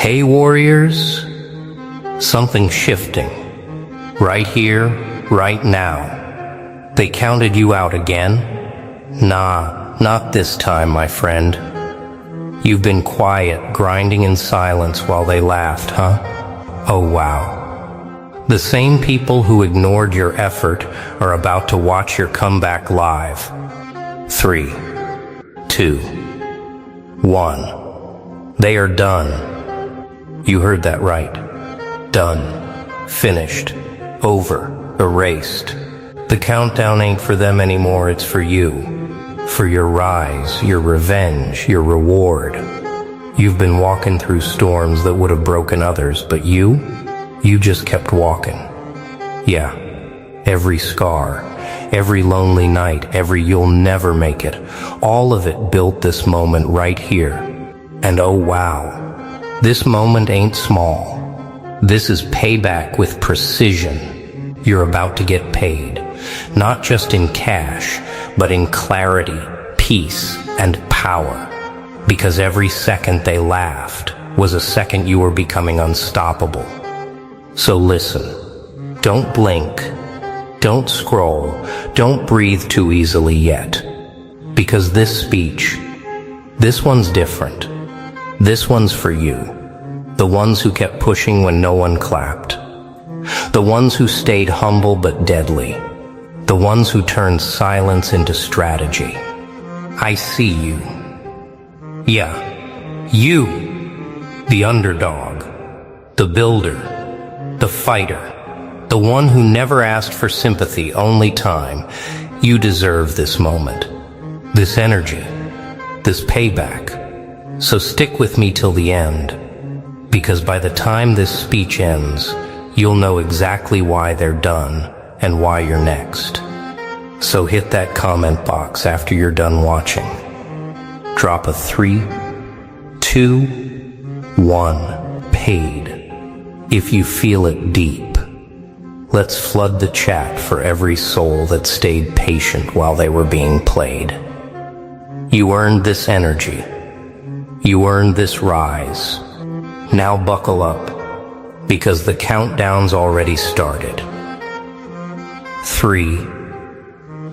Hey warriors, something's shifting. Right here, right now. They counted you out again? Nah, not this time, my friend. You've been quiet, grinding in silence while they laughed, huh? Oh wow. The same people who ignored your effort are about to watch your comeback live. 3, 2, 1. They are done. You heard that right. Done. Finished. Over. Erased. The countdown ain't for them anymore, it's for you. For your rise, your revenge, your reward. You've been walking through storms that would have broken others, but you just kept walking. Yeah, every scar, every lonely night, every you'll never make it, all of it built this moment right here. And oh wow, this moment ain't small. This is payback with precision. You're about to get paid, not just in cash, but in clarity, peace, and power. Because every second they laughed was a second you were becoming unstoppable. So listen, don't blink, don't scroll, don't breathe too easily yet. Because this speech, this one's different. This one's for you. The ones who kept pushing when no one clapped. The ones who stayed humble but deadly. The ones who turned silence into strategy. I see you. Yeah, you. The underdog. The builder. The fighter. The one who never asked for sympathy, only time. You deserve this moment. This energy. This payback. So stick with me till the end. Because by the time this speech ends, you'll know exactly why they're done and why you're next. So hit that comment box after you're done watching. Drop a 3, 2, 1, paid. If you feel it deep. Let's flood the chat for every soul that stayed patient while they were being played. You earned this energy. You earned this rise. Now buckle up, because the countdown's already started. 3,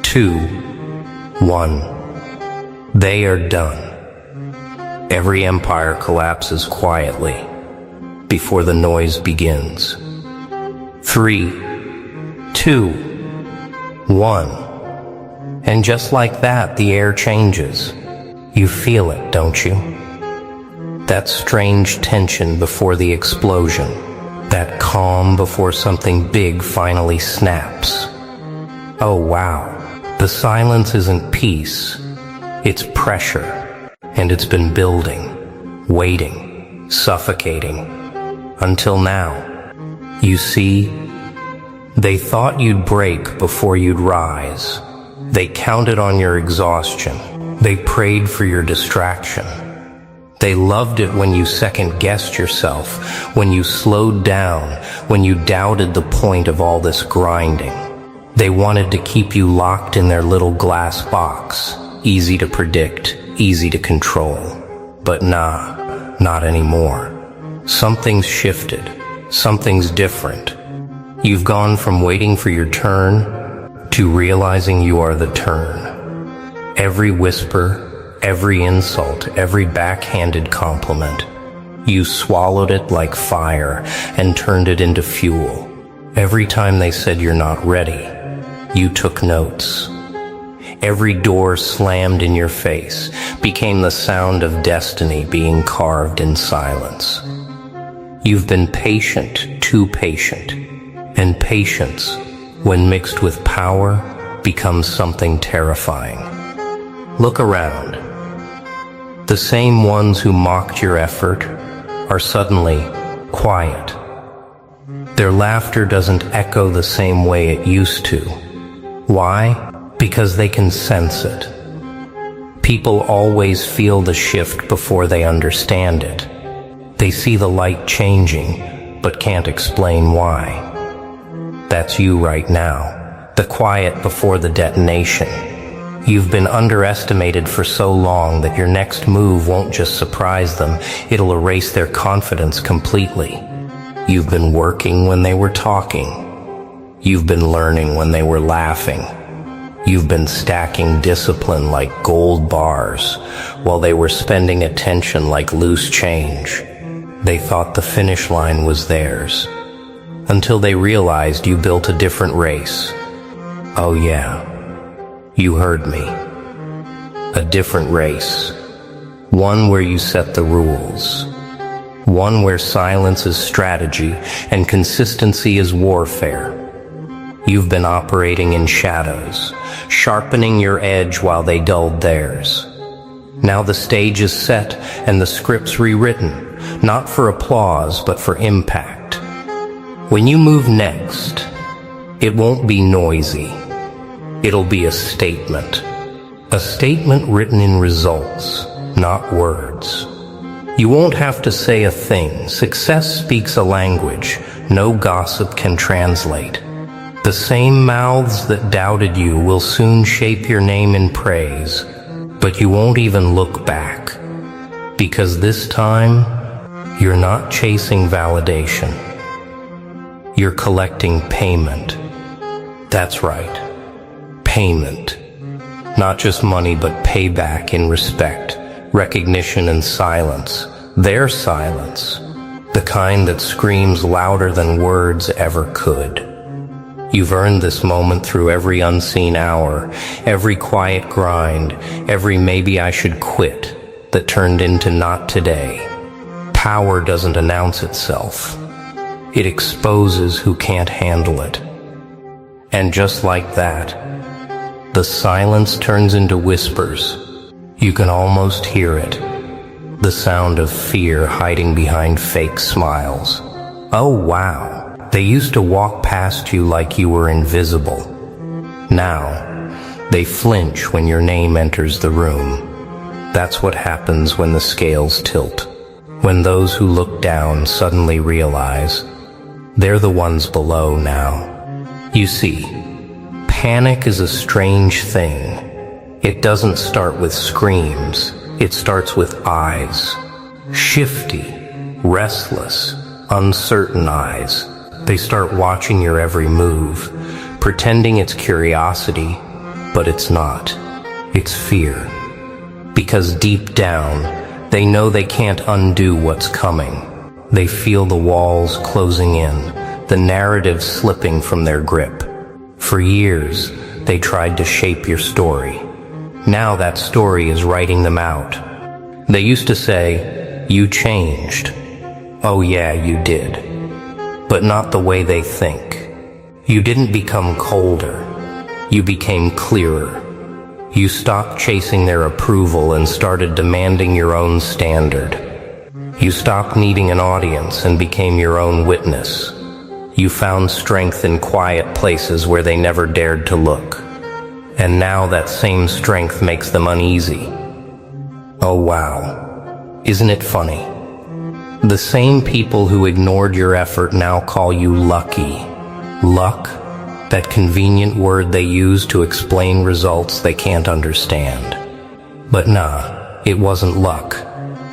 2, 1. They are done. Every empire collapses quietly before the noise begins. 3, 2, 1. And just like that, the air changes. You feel it, don't you? That strange tension before the explosion. That calm before something big finally snaps. Oh wow, the silence isn't peace, it's pressure. And it's been building, waiting, suffocating. Until now. You see, they thought you'd break before you'd rise. They counted on your exhaustion. They prayed for your distraction. They loved it when you second-guessed yourself, when you slowed down, when you doubted the point of all this grinding. They wanted to keep you locked in their little glass box, easy to predict, easy to control. But nah, not anymore. Something's shifted. Something's different. You've gone from waiting for your turn to realizing you are the turn. Every whisper, every insult, every backhanded compliment. You swallowed it like fire and turned it into fuel. Every time they said you're not ready, you took notes. Every door slammed in your face became the sound of destiny being carved in silence. You've been patient, too patient. And patience, when mixed with power, becomes something terrifying. Look around. The same ones who mocked your effort are suddenly quiet. Their laughter doesn't echo the same way it used to. Why? Because they can sense it. People always feel the shift before they understand it. They see the light changing, but can't explain why. That's you right now, the quiet before the detonation. You've been underestimated for so long that your next move won't just surprise them, it'll erase their confidence completely. You've been working when they were talking. You've been learning when they were laughing. You've been stacking discipline like gold bars, while they were spending attention like loose change. They thought the finish line was theirs, until they realized you built a different race. Oh yeah, you heard me. A different race. One where you set the rules. One where silence is strategy and consistency is warfare. You've been operating in shadows, sharpening your edge while they dulled theirs. Now the stage is set and the script's rewritten, not for applause but for impact. When you move next, it won't be noisy. It'll be a statement. A statement written in results, not words. You won't have to say a thing. Success speaks a language no gossip can translate. The same mouths that doubted you will soon shape your name in praise, but you won't even look back. Because this time, you're not chasing validation. You're collecting payment. That's right. Payment. Not just money, but payback in respect, recognition and silence. Their silence. The kind that screams louder than words ever could. You've earned this moment through every unseen hour, every quiet grind, every maybe I should quit that turned into not today. Power doesn't announce itself. It exposes who can't handle it. And just like that, the silence turns into whispers. You can almost hear it. The sound of fear hiding behind fake smiles. Oh wow. They used to walk past you like you were invisible. Now, they flinch when your name enters the room. That's what happens when the scales tilt. When those who look down suddenly realize they're the ones below now. You see, panic is a strange thing. It doesn't start with screams. It starts with eyes. Shifty, restless, uncertain eyes. They start watching your every move, pretending it's curiosity, but it's not. It's fear. Because deep down, they know they can't undo what's coming. They feel the walls closing in, the narrative slipping from their grip. For years, they tried to shape your story. Now that story is writing them out. They used to say, "You changed." Oh yeah, you did. But not the way they think. You didn't become colder. You became clearer. You stopped chasing their approval and started demanding your own standard. You stopped needing an audience and became your own witness. You found strength in quiet places where they never dared to look. And now that same strength makes them uneasy. Oh wow. Isn't it funny? The same people who ignored your effort now call you lucky. Luck? That convenient word they use to explain results they can't understand. But nah, it wasn't luck.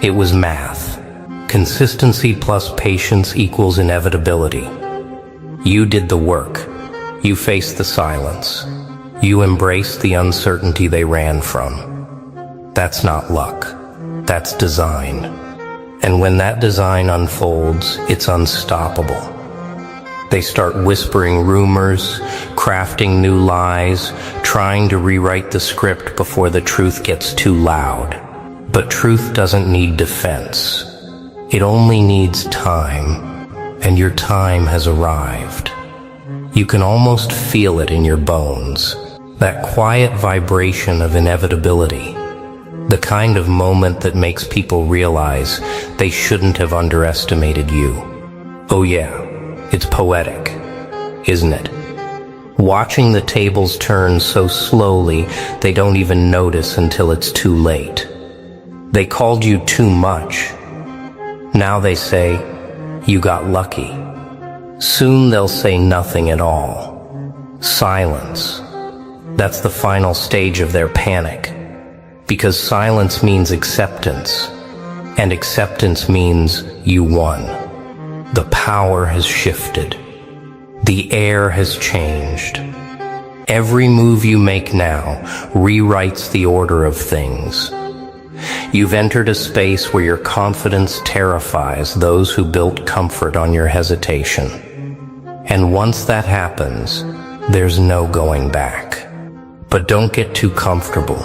It was math. Consistency plus patience equals inevitability. You did the work. You faced the silence. You embraced the uncertainty they ran from. That's not luck. That's design. And when that design unfolds, it's unstoppable. They start whispering rumors, crafting new lies, trying to rewrite the script before the truth gets too loud. But truth doesn't need defense. It only needs time, and your time has arrived. You can almost feel it in your bones, that quiet vibration of inevitability. The kind of moment that makes people realize they shouldn't have underestimated you. Oh yeah, it's poetic, isn't it? Watching the tables turn so slowly they don't even notice until it's too late. They called you too much. Now they say, you got lucky. Soon they'll say nothing at all. Silence. That's the final stage of their panic, because silence means acceptance, and acceptance means you won. The power has shifted. The air has changed. Every move you make now rewrites the order of things. You've entered a space where your confidence terrifies those who built comfort on your hesitation. And once that happens, there's no going back. But don't get too comfortable.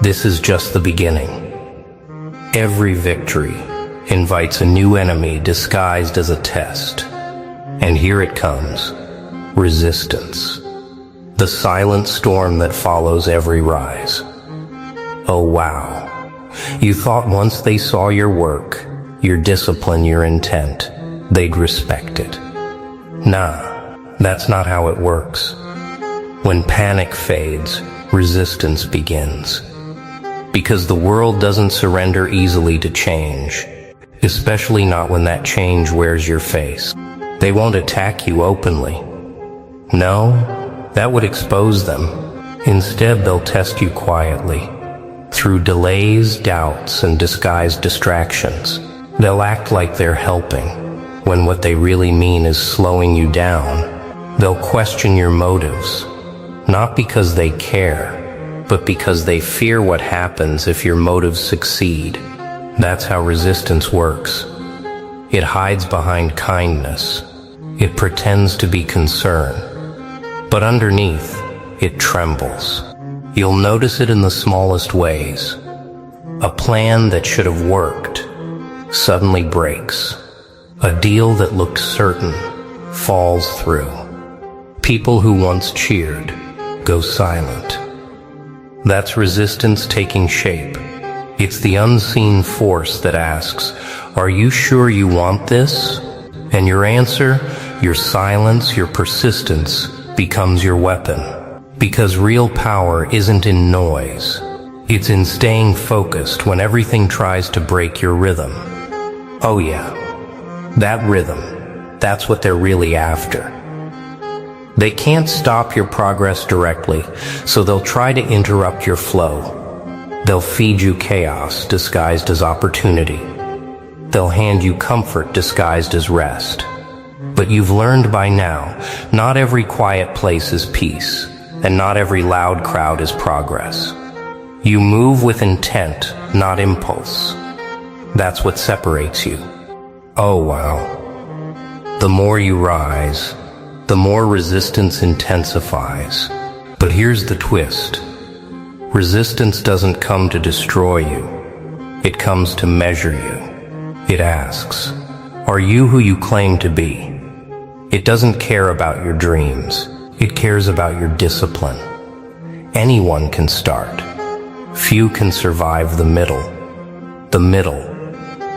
This is just the beginning. Every victory invites a new enemy disguised as a test. And here it comes, resistance. The silent storm that follows every rise. Oh wow. You thought once they saw your work, your discipline, your intent, they'd respect it. Nah, that's not how it works. When panic fades, resistance begins. Because the world doesn't surrender easily to change, especially not when that change wears your face. They won't attack you openly. No, that would expose them. Instead, they'll test you quietly. Through delays, doubts, and disguised distractions. They'll act like they're helping, when what they really mean is slowing you down. They'll question your motives, not because they care, but because they fear what happens if your motives succeed. That's how resistance works. It hides behind kindness. It pretends to be concern. But underneath, it trembles. You'll notice it in the smallest ways. A plan that should have worked suddenly breaks. A deal that looked certain falls through. People who once cheered go silent. That's resistance taking shape. It's the unseen force that asks, "Are you sure you want this?" And your answer, your silence, your persistence becomes your weapon. Because real power isn't in noise. It's in staying focused when everything tries to break your rhythm. Oh yeah, that rhythm, that's what they're really after. They can't stop your progress directly, so they'll try to interrupt your flow. They'll feed you chaos disguised as opportunity. They'll hand you comfort disguised as rest. But you've learned by now, not every quiet place is peace. And not every loud crowd is progress. You move with intent, not impulse. That's what separates you. Oh wow. The more you rise, the more resistance intensifies. But here's the twist. Resistance doesn't come to destroy you. It comes to measure you. It asks, are you who you claim to be? It doesn't care about your dreams. It cares about your discipline. Anyone can start. Few can survive the middle. The middle,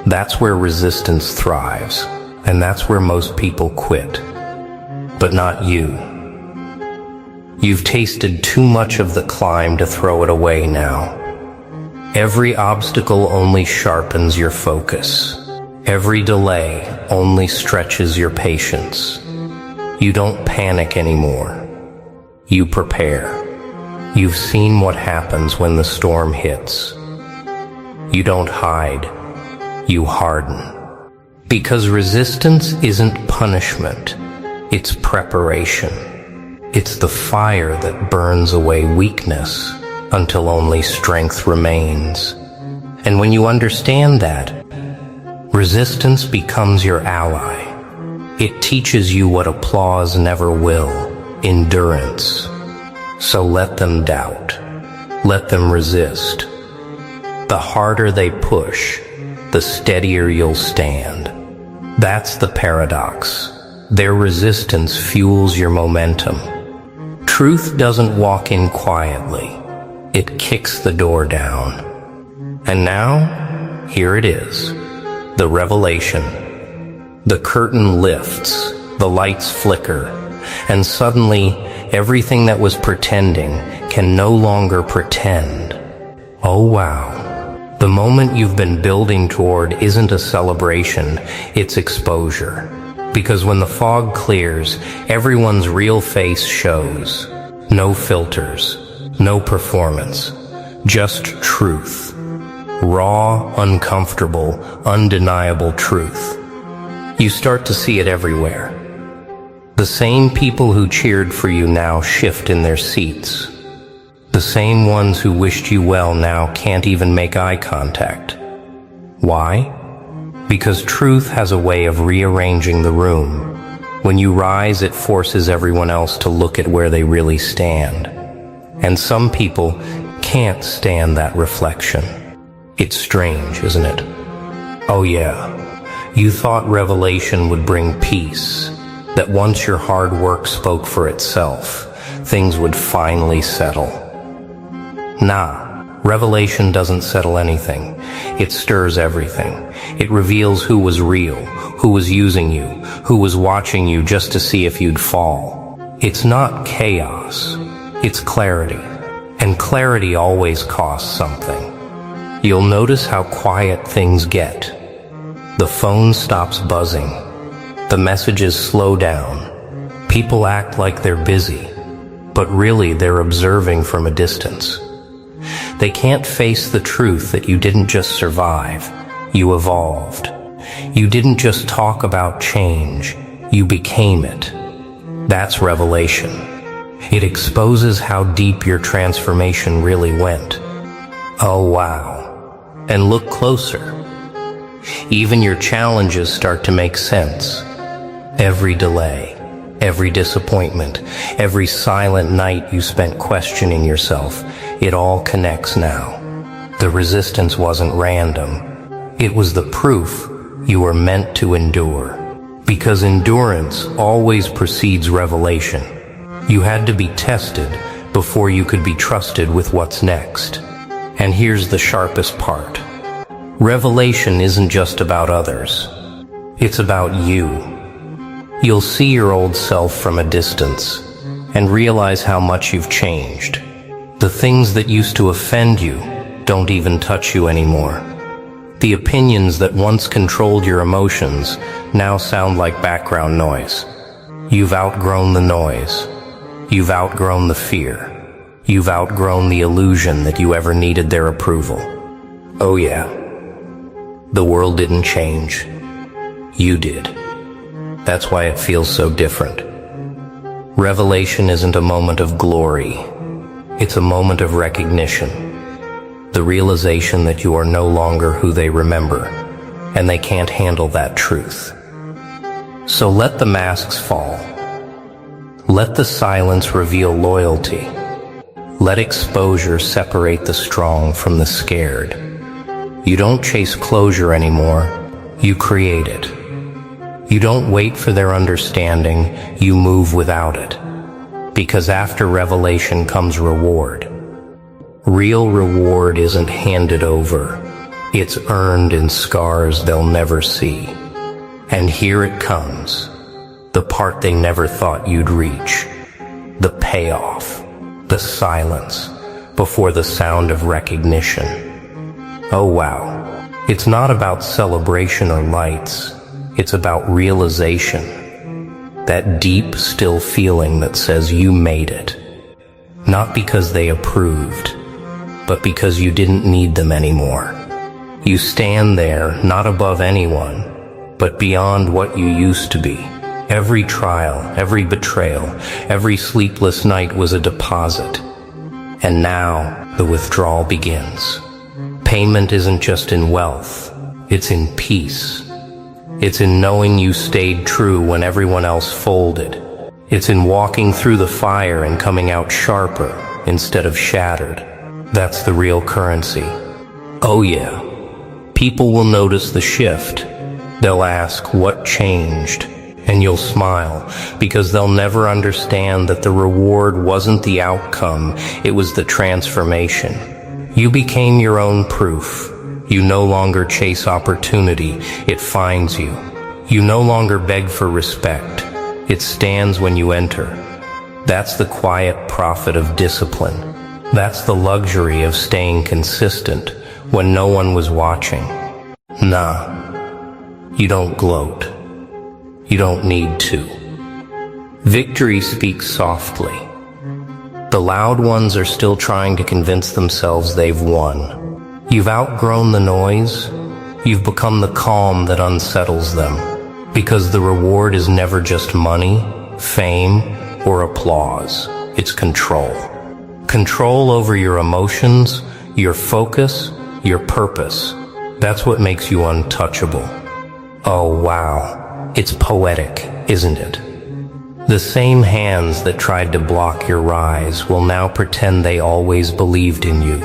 that's where resistance thrives, and that's where most people quit. But not you. You've tasted too much of the climb to throw it away now. Every obstacle only sharpens your focus. Every delay only stretches your patience. You don't panic anymore. You prepare. You've seen what happens when the storm hits. You don't hide. You harden. Because resistance isn't punishment. It's preparation. It's the fire that burns away weakness until only strength remains. And when you understand that, resistance becomes your ally. It teaches you what applause never will, endurance. So let them doubt. Let them resist. The harder they push, the steadier you'll stand. That's the paradox. Their resistance fuels your momentum. Truth doesn't walk in quietly. It kicks the door down. And now, here it is, the revelation. The curtain lifts, the lights flicker, and suddenly everything that was pretending can no longer pretend. Oh wow. The moment you've been building toward isn't a celebration, it's exposure. Because when the fog clears, everyone's real face shows. No filters, no performance, just truth. Raw, uncomfortable, undeniable truth. You start to see it everywhere. The same people who cheered for you now shift in their seats. The same ones who wished you well now can't even make eye contact. Why? Because truth has a way of rearranging the room. When you rise, it forces everyone else to look at where they really stand. And some people can't stand that reflection. It's strange, isn't it? Oh yeah, you thought revelation would bring peace, that once your hard work spoke for itself, things would finally settle. Nah, revelation doesn't settle anything. It stirs everything. It reveals who was real, who was using you, who was watching you just to see if you'd fall. It's not chaos, it's clarity. And clarity always costs something. You'll notice how quiet things get. The phone stops buzzing. The messages slow down. People act like they're busy, but really they're observing from a distance. They can't face the truth that you didn't just survive, you evolved. You didn't just talk about change, you became it. That's revelation. It exposes how deep your transformation really went. Oh wow. And look closer. Even your challenges start to make sense. Every delay, every disappointment, every silent night you spent questioning yourself, it all connects now. The resistance wasn't random. It was the proof you were meant to endure. Because endurance always precedes revelation. You had to be tested before you could be trusted with what's next. And here's the sharpest part. Revelation isn't just about others. It's about you. You'll see your old self from a distance and realize how much you've changed. The things that used to offend you don't even touch you anymore. The opinions that once controlled your emotions now sound like background noise. You've outgrown the noise. You've outgrown the fear. You've outgrown the illusion that you ever needed their approval. Oh yeah, the world didn't change. You did. That's why it feels so different. Revelation isn't a moment of glory. It's a moment of recognition. The realization that you are no longer who they remember, and they can't handle that truth. So let the masks fall. Let the silence reveal loyalty. Let exposure separate the strong from the scared. You don't chase closure anymore, you create it. You don't wait for their understanding, you move without it. Because after revelation comes reward. Real reward isn't handed over. It's earned in scars they'll never see. And here it comes. The part they never thought you'd reach. The payoff. The silence. Before the sound of recognition. Oh wow. It's not about celebration or lights. It's about realization. That deep, still feeling that says you made it. Not because they approved, but because you didn't need them anymore. You stand there, not above anyone, but beyond what you used to be. Every trial, every betrayal, every sleepless night was a deposit. And now, the withdrawal begins. Payment isn't just in wealth, it's in peace. It's in knowing you stayed true when everyone else folded. It's in walking through the fire and coming out sharper instead of shattered. That's the real currency. Oh yeah, people will notice the shift. They'll ask, what changed? And you'll smile, because they'll never understand that the reward wasn't the outcome, it was the transformation. You became your own proof. You no longer chase opportunity, it finds you. You no longer beg for respect, it stands when you enter. That's the quiet profit of discipline. That's the luxury of staying consistent when no one was watching. Nah, you don't gloat. You don't need to. Victory speaks softly. The loud ones are still trying to convince themselves they've won. You've outgrown the noise. You've become the calm that unsettles them. Because the reward is never just money, fame, or applause. It's control. Control over your emotions, your focus, your purpose. That's what makes you untouchable. Oh wow, it's poetic, isn't it? The same hands that tried to block your rise will now pretend they always believed in you.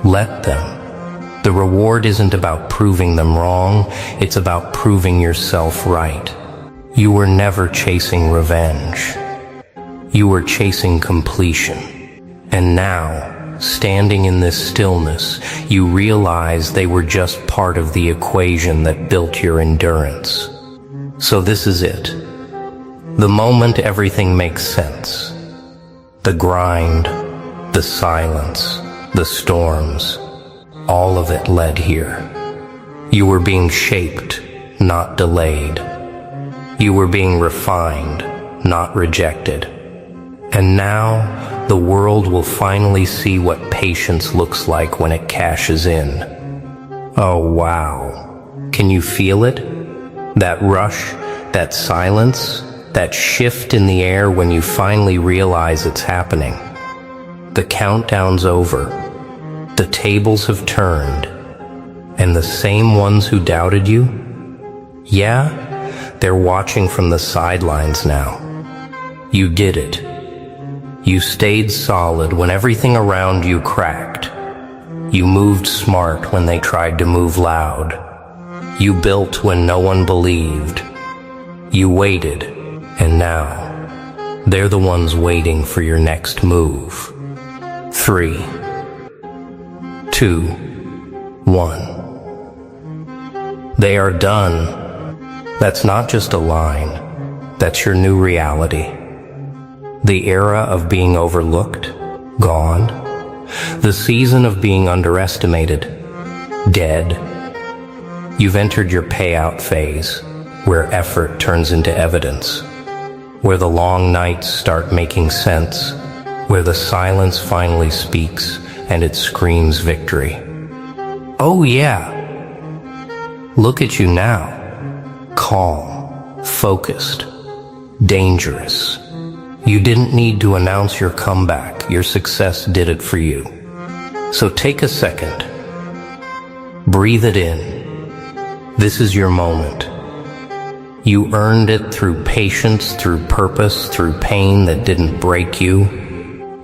Let them. The reward isn't about proving them wrong, it's about proving yourself right. You were never chasing revenge. You were chasing completion. And now, standing in this stillness, you realize they were just part of the equation that built your endurance. So this is it. The moment everything makes sense. The grind, the silence, the storms, all of it led here. You were being shaped, not delayed. You were being refined, not rejected. And now, the world will finally see what patience looks like when it cashes in. Oh wow. Can you feel it? That rush, that silence, that shift in the air when you finally realize it's happening. The countdown's over. The tables have turned. And the same ones who doubted you? Yeah, they're watching from the sidelines now. You did it. You stayed solid when everything around you cracked. You moved smart when they tried to move loud. You built when no one believed. You waited. And now, they're the ones waiting for your next move. 3, 2, 1. They are done. That's not just a line. That's your new reality. The era of being overlooked, gone. The season of being underestimated, dead. You've entered your payout phase, where effort turns into evidence. Where the long nights start making sense, where the silence finally speaks and it screams victory. Oh yeah! Look at you now. Calm, focused, dangerous. You didn't need to announce your comeback. Your success did it for you. So take a second. Breathe it in. This is your moment. You earned it through patience, through purpose, through pain that didn't break you.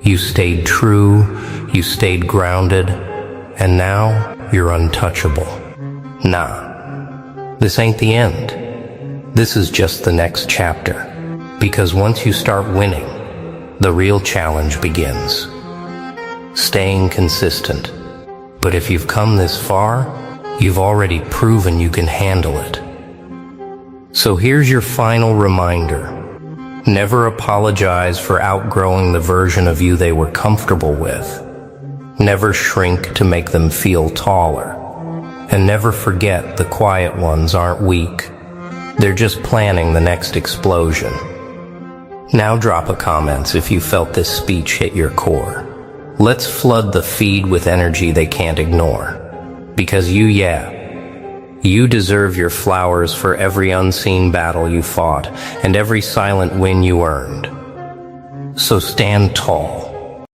You stayed true, you stayed grounded, and now you're untouchable. Nah, this ain't the end. This is just the next chapter. Because once you start winning, the real challenge begins. Staying consistent. But if you've come this far, you've already proven you can handle it. So here's your final reminder. Never apologize for outgrowing the version of you they were comfortable with. Never shrink to make them feel taller. And never forget the quiet ones aren't weak. They're just planning the next explosion. Now drop a comment if you felt this speech hit your core. Let's flood the feed with energy they can't ignore. Because you deserve your flowers for every unseen battle you fought and every silent win you earned. So stand tall.